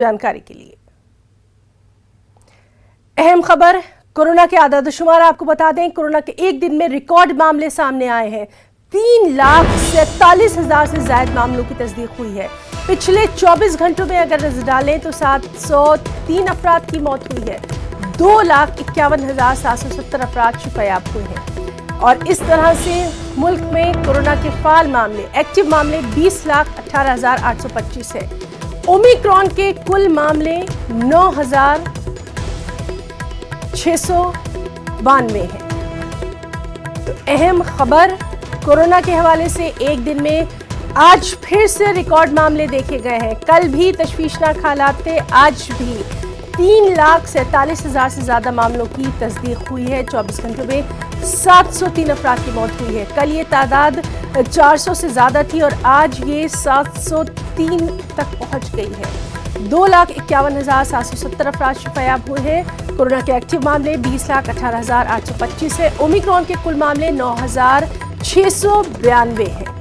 जानकारी के लिए अहम खबर कोरोना के आदादशुमार आपको बता दें। कोरोना के एक दिन में रिकॉर्ड मामले सामने आए हैं। 3,47,000 से ज्यादा मामलों की तस्दीक हुई है। पिछले 24 घंटों में अगर नजर डालें तो 703 अफराद की मौत हुई है। 2,51,770 अफराद शिफायाब हुए हैं। और इस तरह से मुल्क में कोरोना के फाल मामले, एक्टिव मामले 20,18,825 है। ओमिक्रॉन के कुल मामले 9,692 हैं। तो अहम खबर कोरोना के हवाले से एक दिन में आज फिर से रिकॉर्ड मामले देखे गए हैं। कल भी तशवीशनाक हालात थे, आज भी 3,47,000 से ज्यादा मामलों की तस्दीक हुई है। 24 घंटों में 703 अफराद की मौत हुई है। कल ये तादाद 400 से ज्यादा थी और आज ये 703 तक पहुंच गई है। 2,51,770 अफराद शिफायाब हुए हैं। कोरोना के एक्टिव मामले 20,18,825 है। ओमिक्रॉन के कुल मामले 9,692 हैं।